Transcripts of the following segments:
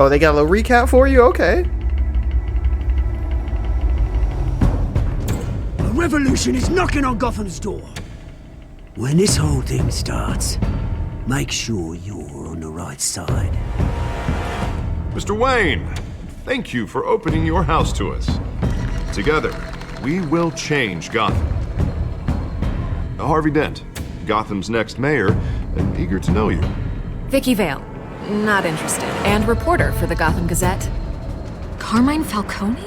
Oh, they got a little recap for you? Okay. A revolution is knocking on Gotham's door. When this whole thing starts, make sure you're on the right side. Mr. Wayne, thank you for opening your house to us. Together, we will change Gotham. Harvey Dent, Gotham's next mayor, and eager to know you. Vicky Vale, not interested, and reporter for the Gotham Gazette. Carmine Falcone?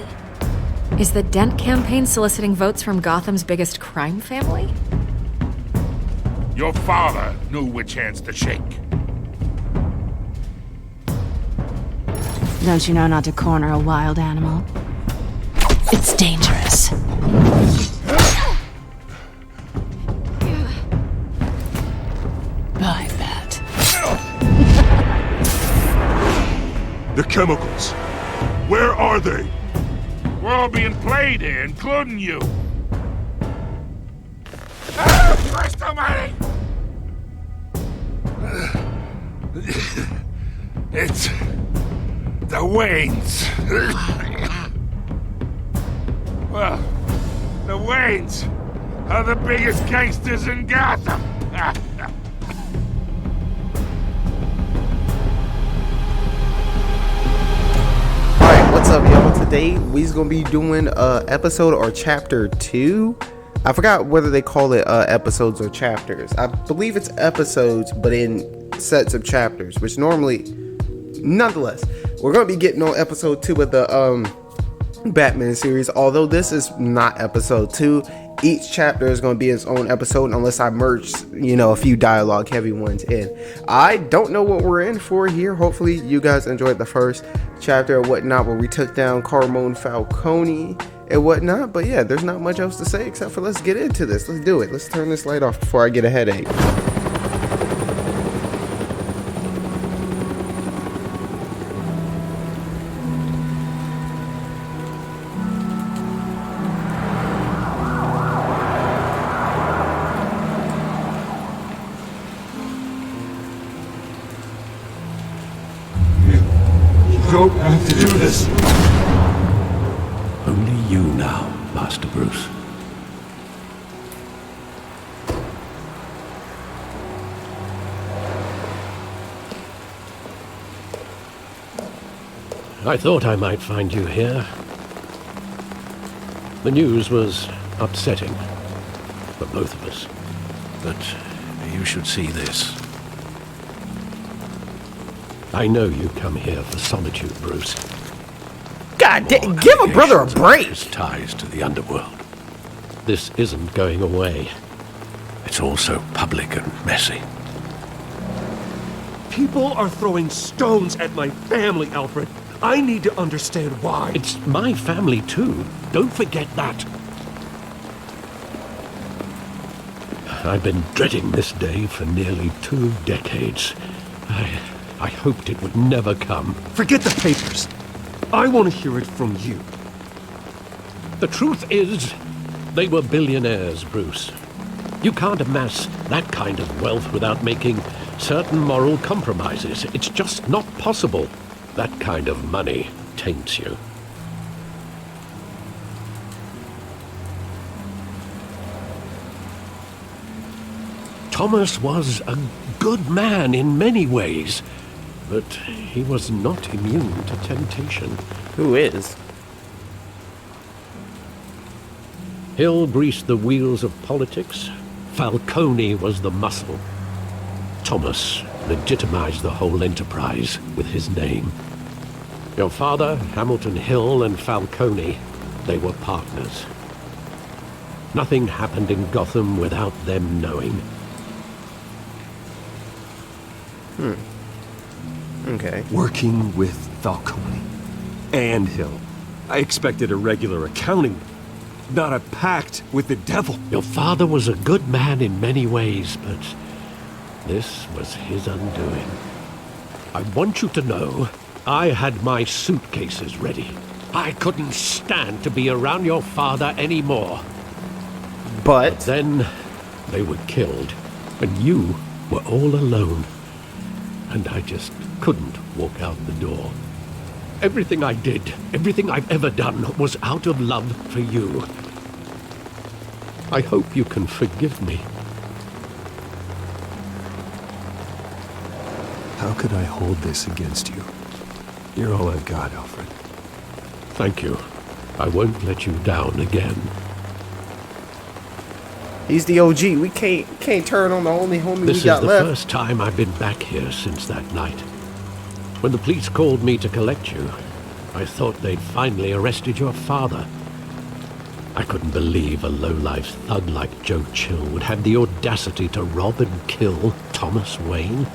Is the Dent campaign soliciting votes from Gotham's biggest crime family? Your father knew which hands to shake. Don't you know not to corner a wild animal? It's dangerous. I bet. The chemicals. Where are they? We're all being played here, including you. Christ almighty! It's the Waynes. Well, the Waynes are the biggest gangsters in Gotham. What's up, y'all? Today we's gonna be doing episode or chapter 2. I forgot whether they call it episodes or chapters. I believe it's episodes, but in sets of chapters, which normally, nonetheless, we're gonna be getting on episode 2 of the Batman series. Although this is not episode 2, each chapter is going to be its own episode unless I merge, a few dialogue heavy ones in. I don't know what we're in for here. Hopefully you guys enjoyed the first chapter or whatnot where we took down Carmine Falcone and whatnot. But yeah, there's not much else to say except for let's get into this. Let's do it. Let's turn this light off before I get a headache. Don't have to do this. Only you now, Master Bruce. I thought I might find you here. The news was upsetting for both of us, but you should see this. I know you come here for solitude, Bruce. God damn, give a brother a break! His ties to the underworld. This isn't going away. It's all so public and messy. People are throwing stones at my family, Alfred. I need to understand why. It's my family, too. Don't forget that. I've been dreading this day for nearly 2 decades. I hoped it would never come. Forget the papers. I want to hear it from you. The truth is, they were billionaires, Bruce. You can't amass that kind of wealth without making certain moral compromises. It's just not possible. That kind of money taints you. Thomas was a good man in many ways, but he was not immune to temptation. Who is? Hill greased the wheels of politics. Falcone was the muscle. Thomas legitimized the whole enterprise with his name. Your father, Hamilton Hill, and Falcone, they were partners. Nothing happened in Gotham without them knowing. Okay. Working with Falcone and Hill. I expected a regular accounting, not a pact with the devil. Your father was a good man in many ways, but this was his undoing. I want you to know, I had my suitcases ready. I couldn't stand to be around your father anymore. But Then they were killed, and you were all alone. And I just couldn't walk out the door. Everything I did, everything I've ever done, was out of love for you. I hope you can forgive me. How could I hold this against you? You're all I've got, Alfred. Thank you. I won't let you down again. He's the OG. We can't turn on the only homie This we got is the left. first time I've been back here since that night. When the police called me to collect you, I thought they'd finally arrested your father. I couldn't believe a low-life thug like Joe Chill would have the audacity to rob and kill Thomas Wayne.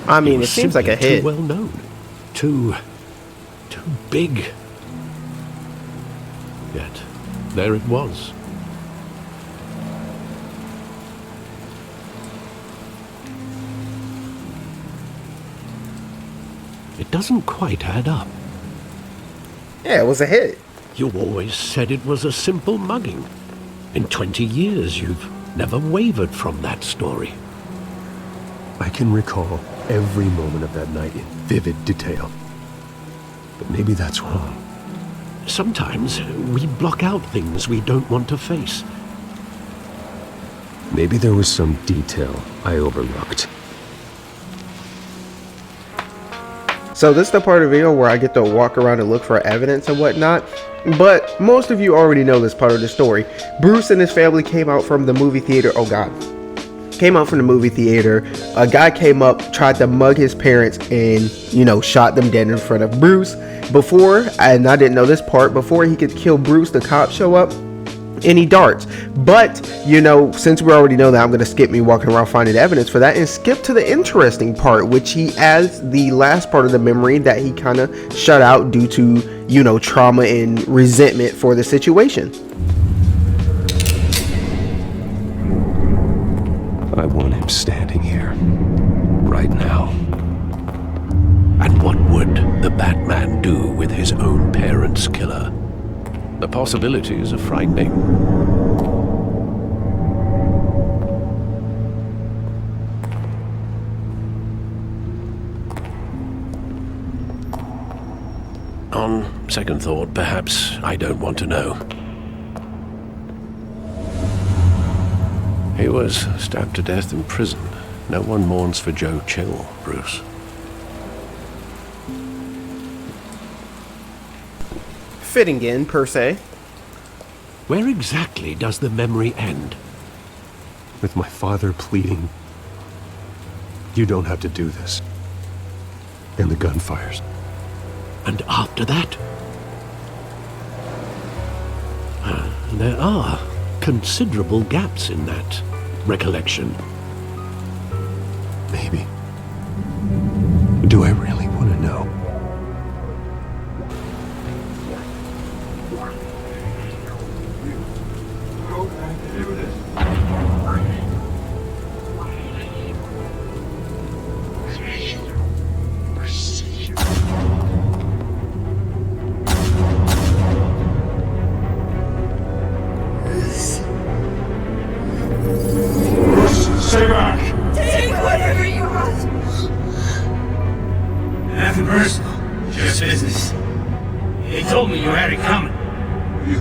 I mean, He it was seems like a simply hit. Too well known. Too big. Yet, there it was. It doesn't quite add up. Yeah, it was a hit. You always said it was a simple mugging. In 20 years, you've never wavered from that story. I can recall every moment of that night in vivid detail. But maybe that's wrong. Sometimes we block out things we don't want to face. Maybe there was some detail I overlooked. So this is the part of the video where I get to walk around and look for evidence and whatnot. But most of you already know this part of the story. Bruce and his family came out from the movie theater. Oh God. Came out from the movie theater. A guy came up, tried to mug his parents, and, you know, shot them dead in front of Bruce. Before, and I didn't know this part, before he could kill Bruce, the cops show up and he darts. But, you know, since we already know that, I'm going to skip me walking around finding evidence for that and skip to the interesting part, which he adds the last part of the memory that he kind of shut out due to, you know, trauma and resentment for the situation. I want him standing here, right now. And what would the Batman do with his own parents' killer? The possibilities are frightening. On second thought, perhaps I don't want to know. He was stabbed to death in prison. No one mourns for Joe Chill, Bruce. Fitting in, per se. Where exactly does the memory end? With my father pleading, "You don't have to do this." And the gunfires. And after that? There are considerable gaps in that recollection. Maybe. Do I really want to know? Stay back! Take whatever you want. Nothing personal, just business. He told me you had it coming. You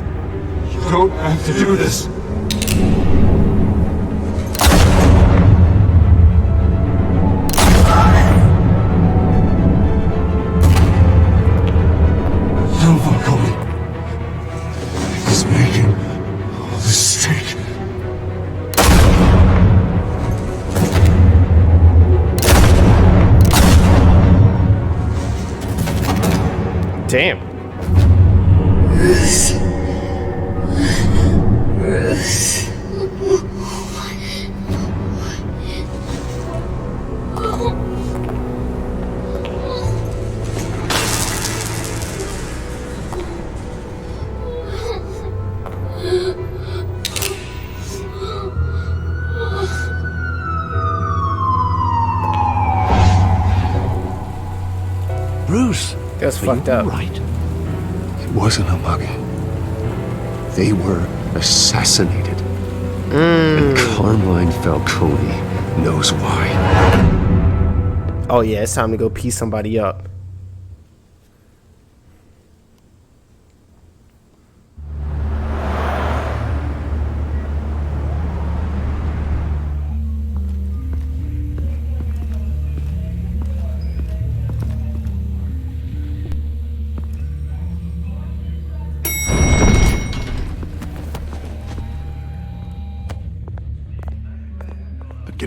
don't have to do this. Don't call me. He's making all this mistake. Damn. Bruce, That's are fucked you up. right? It wasn't a mugging. They were assassinated. And Carmine Falcone knows why. Oh yeah, it's time to go piece somebody up.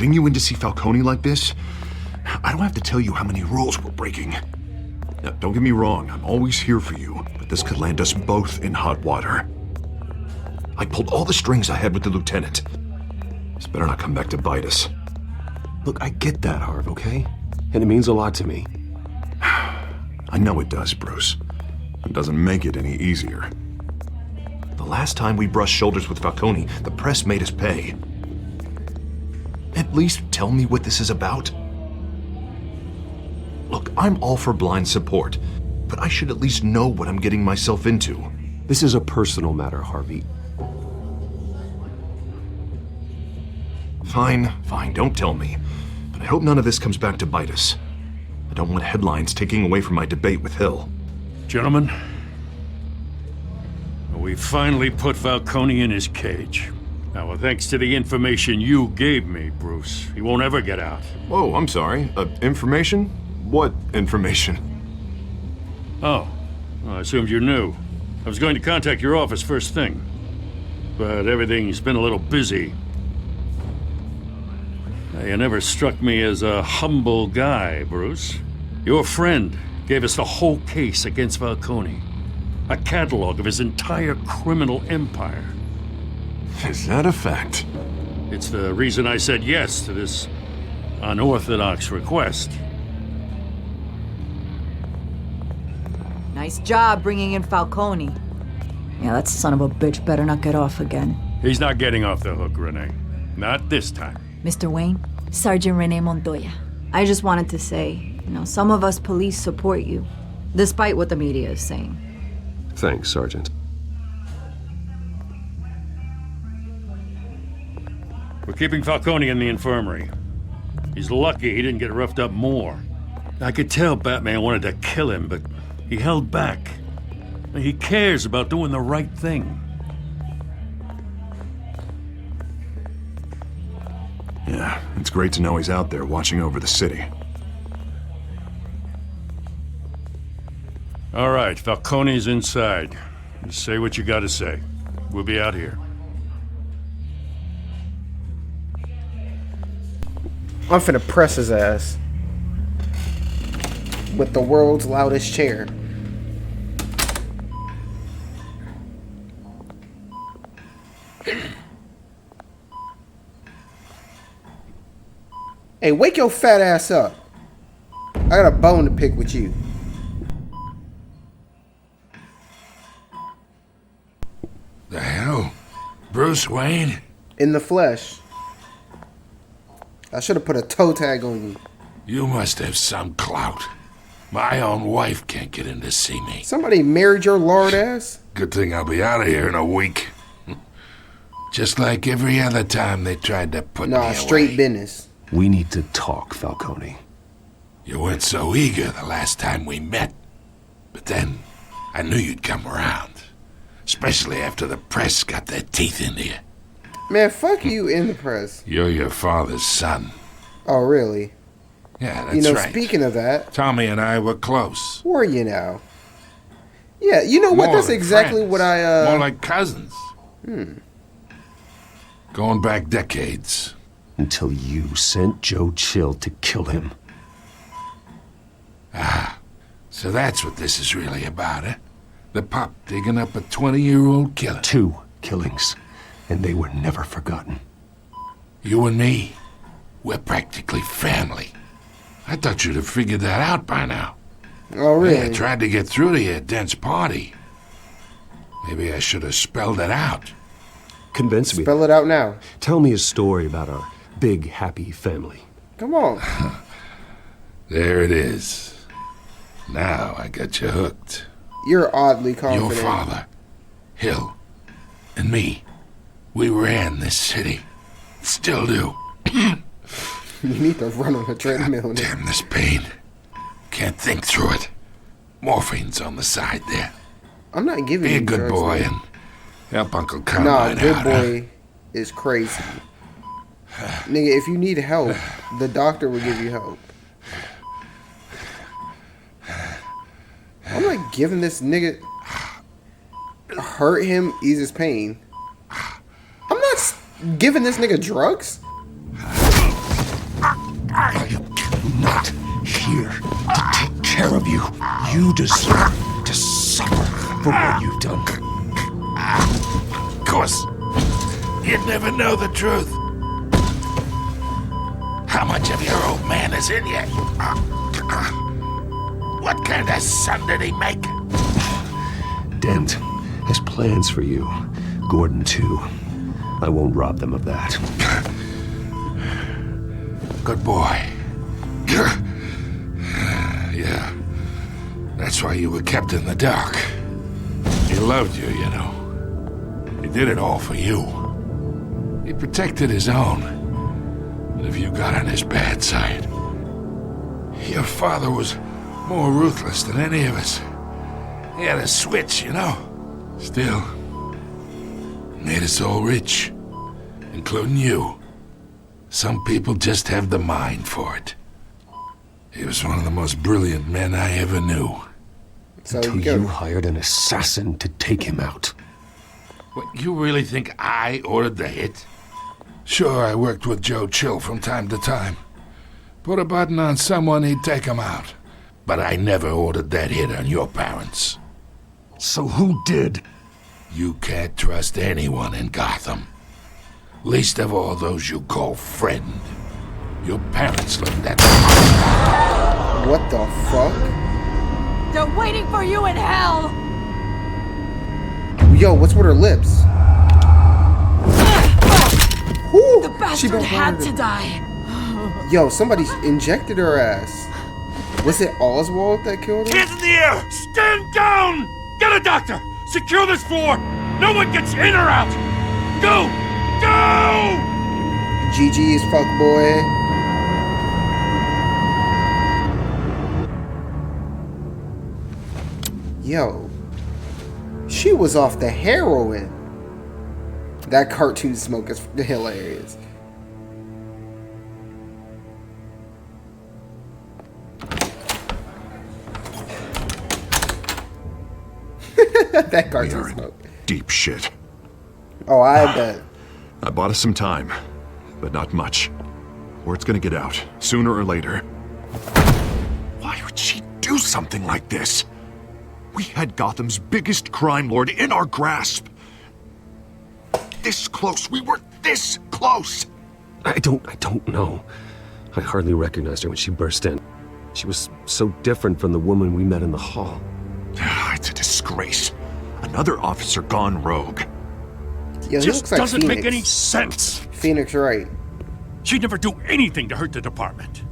Getting you in to see Falcone like this? I don't have to tell you how many rules we're breaking. Now, don't get me wrong, I'm always here for you, but this could land us both in hot water. I pulled all the strings I had with the lieutenant. This better not come back to bite us. Look, I get that, Harv, okay? And it means a lot to me. I know it does, Bruce. It doesn't make it any easier. The last time we brushed shoulders with Falcone, the press made us pay. At least tell me what this is about. Look, I'm all for blind support, but I should at least know what I'm getting myself into. This is a personal matter, Harvey. Fine, don't tell me. But I hope none of this comes back to bite us. I don't want headlines taking away from my debate with Hill. Gentlemen, we finally put Falcone in his cage. Now, thanks to the information you gave me, Bruce, he won't ever get out. Whoa, I'm sorry. Information? What information? Oh, well, I assumed you knew. I was going to contact your office first thing, but everything's been a little busy. You never struck me as a humble guy, Bruce. Your friend gave us the whole case against Falcone. A catalog of his entire criminal empire. Is that a fact? It's the reason I said yes to this unorthodox request. Nice job bringing in Falcone. Yeah, that son of a bitch better not get off again. He's not getting off the hook, Renee. Not this time. Mr. Wayne, Sergeant Renee Montoya. I just wanted to say, some of us police support you, despite what the media is saying. Thanks, Sergeant. We're keeping Falcone in the infirmary. He's lucky he didn't get roughed up more. I could tell Batman wanted to kill him, but he held back. He cares about doing the right thing. Yeah, it's great to know he's out there watching over the city. All right, Falcone's inside. Just say what you gotta say. We'll be out here. I'm finna press his ass with the world's loudest chair. Hey, wake your fat ass up. I got a bone to pick with you. The hell? Bruce Wayne? In the flesh. I should have put a toe tag on you. You must have some clout. My own wife can't get in to see me. Somebody married your lard ass? Good thing I'll be out of here in a week. Just like every other time they tried to put me away. Nah, straight business. We need to talk, Falcone. You weren't so eager the last time we met. But then, I knew you'd come around. Especially after the press got their teeth into you. Man, fuck you in the press. You're your father's son. Oh, really? Yeah, that's right. Speaking of that... Tommy and I were close. Were you now? Yeah, you know what? That's exactly friends. What I, More like cousins. Going back decades. Until you sent Joe Chill to kill him. Ah, so that's what this is really about, eh? The pup digging up a 20-year-old killer. 2 killings, and they were never forgotten. You and me, we're practically family. I thought you'd have figured that out by now. Oh, really? I tried to get through to you at Dent's party. Maybe I should have spelled it out. Convince me. Spell it out now. Tell me a story about our big, happy family. Come on. There it is. Now I got you hooked. You're oddly confident. Your father, Hill, and me, we ran this city. Still do. You need to run on a treadmill. Damn this pain. Can't think through it. Morphine's on the side there. I'm not giving you Be a good drugs, boy man. and help Uncle Carmine Nah, good out, boy is crazy. Nigga, if you need help, the doctor will give you help. I'm not giving this nigga... Hurt him, ease his pain. I'm not giving this nigga drugs? here to take care of you. You deserve to suffer for what you've done. Of course, you'd never know the truth. How much of your old man is in you? What kind of son did he make? Dent has plans for you. Gordon, too. I won't rob them of that. Good boy. Yeah. That's why you were kept in the dark. He loved you, you know. He did it all for you. He protected his own. But if you got on his bad side, your father was more ruthless than any of us. He had a switch, you know. Still, made us all rich, including you. Some people just have the mind for it. He was one of the most brilliant men I ever knew. So Until you hired an assassin to take him out. What, you really think I ordered the hit? Sure, I worked with Joe Chill from time to time. Put a button on someone, he'd take him out. But I never ordered that hit on your parents. So who did? You can't trust anyone in Gotham. Least of all those you call friend. Your parents learned that. What the fuck? They're waiting for you in hell! Yo, what's with her lips? Whew, The bastard had to die. Yo, somebody injected her ass. Was it Oswald that killed her? Hands in the air! Stand down! Get a doctor! Secure this floor! No one gets in or out! Go! Go! GG is fuck boy. Yo, she was off the heroin. That cartoon smoke is hilarious. That cartoon smoke. Deep shit. Oh, I bet. I bought us some time, but not much. Word's gonna get out, sooner or later. Why would she do something like this? We had Gotham's biggest crime lord in our grasp. This close. We were this close. I don't know. I hardly recognized her when she burst in. She was so different from the woman we met in the hall. It's a disgrace. Another officer gone rogue. Yeah, he Just looks like doesn't Phoenix. make any sense. Phoenix Wright. She'd never do anything to hurt the department.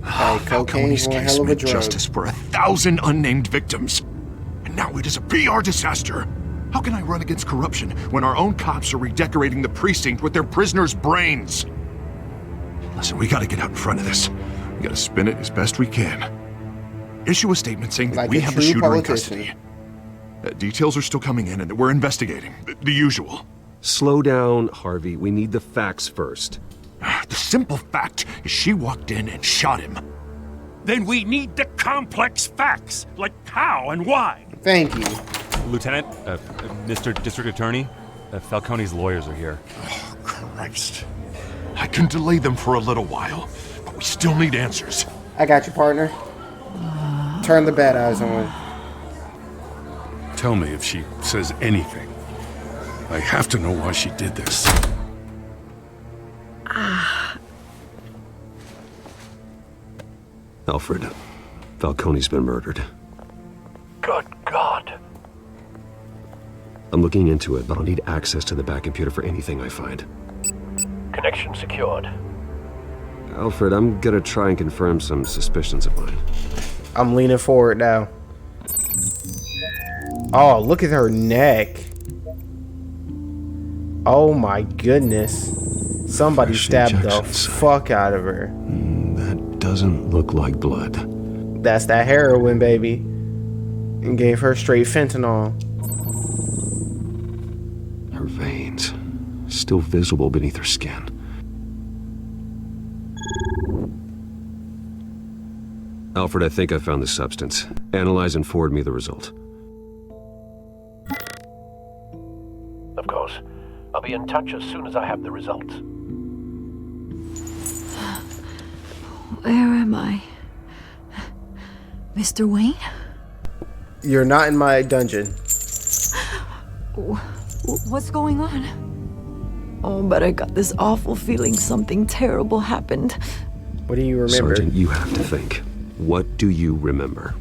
Cocaine's one hell of a drug. Justice for 1,000 unnamed victims. And now it is a PR disaster. How can I run against corruption when our own cops are redecorating the precinct with their prisoners' brains? Listen, we gotta get out in front of this. We gotta spin it as best we can. Issue a statement saying that Like we a have the true shooter politician. in custody. Details are still coming in and that we're investigating. The usual. Slow down, Harvey. We need the facts first. The simple fact is she walked in and shot him. Then we need the complex facts, like how and why. Thank you. Lieutenant, Mr. District Attorney, Falcone's lawyers are here. Oh, Christ. I can delay them for a little while, but we still need answers. I got you, partner. Turn the bad eyes on. Tell me if she says anything. I have to know why she did this. Alfred, Falcone's been murdered. Good God. I'm looking into it, but I'll need access to the back computer for anything I find. Connection secured. Alfred, I'm gonna try and confirm some suspicions of mine. I'm leaning forward now. Oh, look at her neck. Oh my goodness. Somebody Fresh stabbed the injection site. fuck out of her. That doesn't look like blood. That's that heroin, baby. And gave her straight fentanyl. Her veins, still visible beneath her skin. Alfred, I think I found the substance. Analyze and forward me the result. Of course. I'll be in touch as soon as I have the results. Where am I? Mr. Wayne? You're not in my dungeon. What's going on? Oh, but I got this awful feeling something terrible happened. What do you remember? Sergeant, you have to think. What do you remember?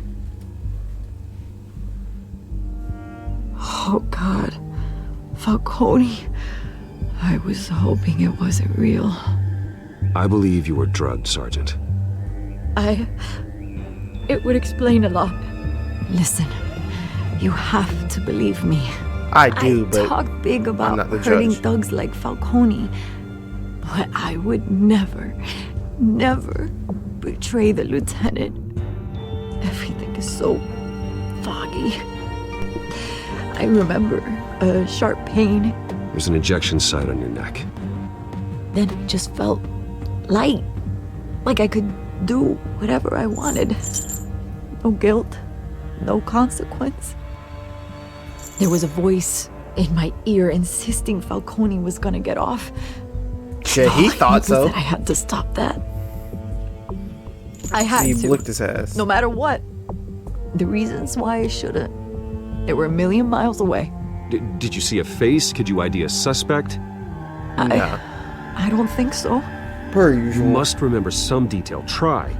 Oh, God. Falcone. I was hoping it wasn't real. I believe you were drugged, Sergeant. It would explain a lot. Listen, you have to believe me. I do, but I talk big about I'm not the hurting judge. thugs like Falcone, but I would never betray the lieutenant. Everything is so foggy. I remember a sharp pain. There's an injection site on your neck. Then it just felt light, like I could do whatever I wanted. No guilt, no consequence. There was a voice in my ear insisting Falcone was gonna get off. Shit, he thought so. I had to stop that. I had He to. blicked his ass. No matter what. The reasons why I shouldn't, they were a million miles away. Did you see a face? Could you ID a suspect? I don't think so. Per usual. You must remember some detail. Try.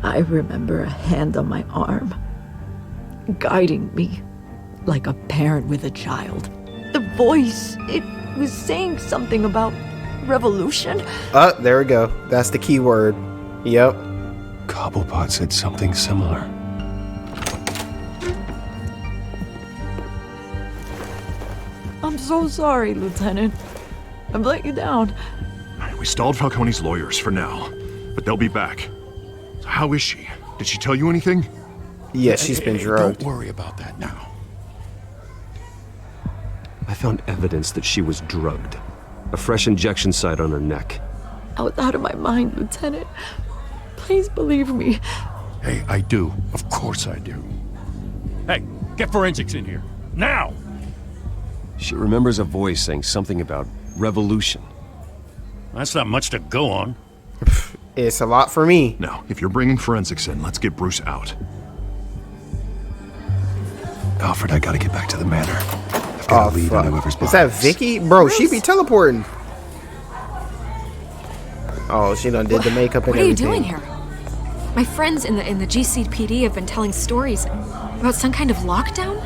I remember a hand on my arm, guiding me like a parent with a child. The voice, it was saying something about revolution. There we go. That's the key word. Yep. Cobblepot said something similar. I'm so sorry, Lieutenant. I've let you down. We stalled Falcone's lawyers for now, but they'll be back. So how is she? Did she tell you anything? Yeah, she's been drugged. Don't worry about that now. I found evidence that she was drugged. A fresh injection site on her neck. I was out of my mind, Lieutenant. Please believe me. Hey, I do. Of course I do. Hey, get forensics in here. Now! She remembers a voice saying something about revolution. That's not much to go on. It's a lot for me. Now, if you're bringing forensics in, let's get Bruce out. Alfred, I gotta get back to the manor. I've got a lead on whoever's behind Is that this. Vicky? Bro, she be teleporting. Oh, she done did the makeup and What are you everything. doing here? My friends in the GCPD have been telling stories about some kind of lockdown.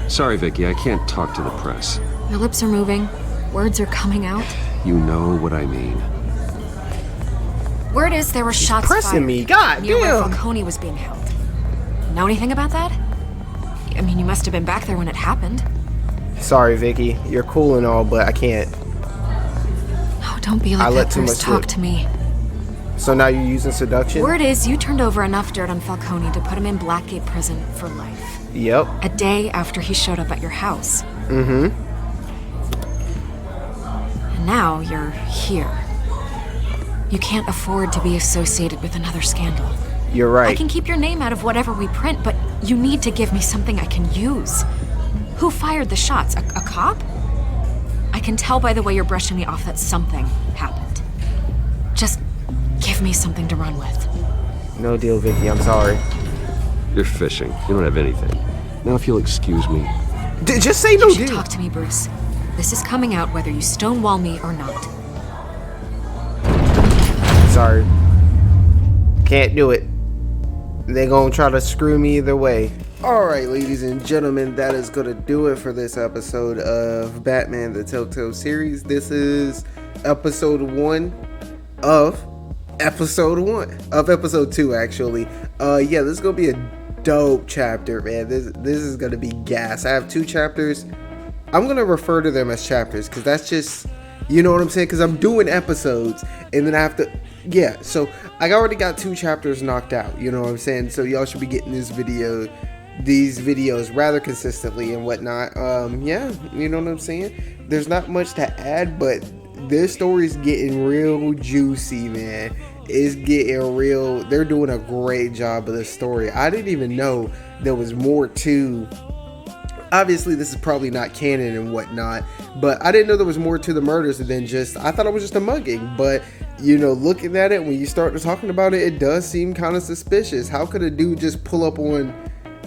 Sorry, Vicky, I can't talk to the press. Your lips are moving. Words are coming out. You know what I mean. Word is there were shots pressing fired me. God near where damn. Falcone was being held. Know anything about that? I mean, you must have been back there when it happened. Sorry, Vicky. You're cool and all, but I can't. Oh, don't be like I let that, too Bruce. much Talk slip. to me. So now you're using seduction? Word is you turned over enough dirt on Falcone to put him in Blackgate Prison for life. Yep. A day after he showed up at your house. Mm-hmm. And now you're here. You can't afford to be associated with another scandal. You're right. I can keep your name out of whatever we print, but you need to give me something I can use. Who fired the shots? A cop? I can tell by the way you're brushing me off that something happened. Just give me something to run with. No deal, Vicky. I'm sorry. You're fishing. You don't have anything. Now if you'll excuse me. Just say no You should deal. talk to me, Bruce. This is coming out whether you stonewall me or not. Sorry. Can't do it. They're gonna try to screw me either way. Alright, ladies and gentlemen, that is gonna do it for this episode of Batman the Telltale series. This is episode 1 of episode 2, actually. Yeah, this is gonna be a dope chapter, man. This is gonna be gas. I have 2 chapters. I'm gonna refer to them as chapters because that's just, you know what I'm saying? Because I'm doing episodes and then I have to, yeah. So I already got 2 chapters knocked out. You know what I'm saying? So y'all should be getting these videos rather consistently and whatnot. Yeah, you know what I'm saying? There's not much to add, but this story's getting real juicy, man. It's getting real. They're doing a great job of this story. I didn't even know there was more to. Obviously, this is probably not canon and whatnot, but I didn't know there was more to the murders than just. I thought it was just a mugging, but you know, looking at it, when you start talking about it, it does seem kind of suspicious. How could a dude just pull up on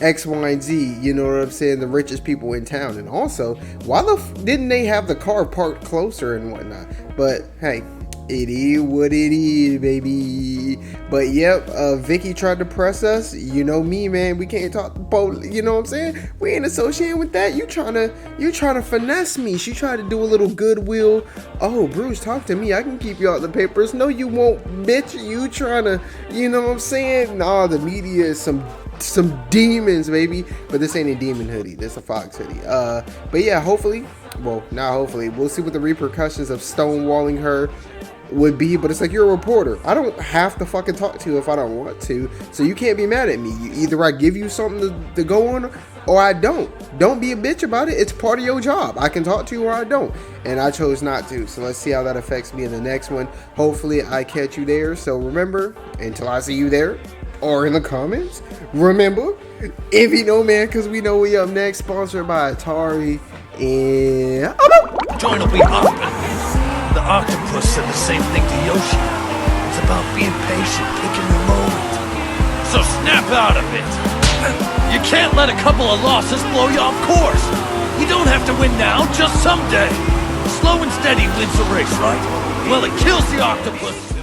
X, Y, and Z, you know what I'm saying, the richest people in town? And also, why didn't they have the car parked closer and whatnot? But hey, it is what it is, baby. But yep, Vicky tried to press us. You know me, man. We can't talk to police. You know what I'm saying? We ain't associating with that. You trying to finesse me. She tried to do a little goodwill. Oh, Bruce, talk to me. I can keep you out the papers. No, you won't, bitch. You trying to, you know what I'm saying? Nah, the media is some demons, baby. But this ain't a demon hoodie. This a Fox hoodie. But yeah, hopefully, well, not hopefully, we'll see what the repercussions of stonewalling her would be. But it's like, you're a reporter. I don't have to fucking talk to you if I don't want to, so you can't be mad at me. Either I give you something to go on, or I don't. Don't be a bitch about it. It's part of your job. I can talk to you or I don't, and I chose not to. So let's see how that affects me in the next one. Hopefully I catch you there. So remember, until I see you there or in the comments, remember, if you know, man, because we know we up next. Sponsored by Atari, and Join will be Arkham. The octopus said the same thing to Yoshi. It's about being patient, picking the moment. So snap out of it. You can't let a couple of losses blow you off course. You don't have to win now, just someday. Slow and steady wins the race, right? Well, it kills the octopus.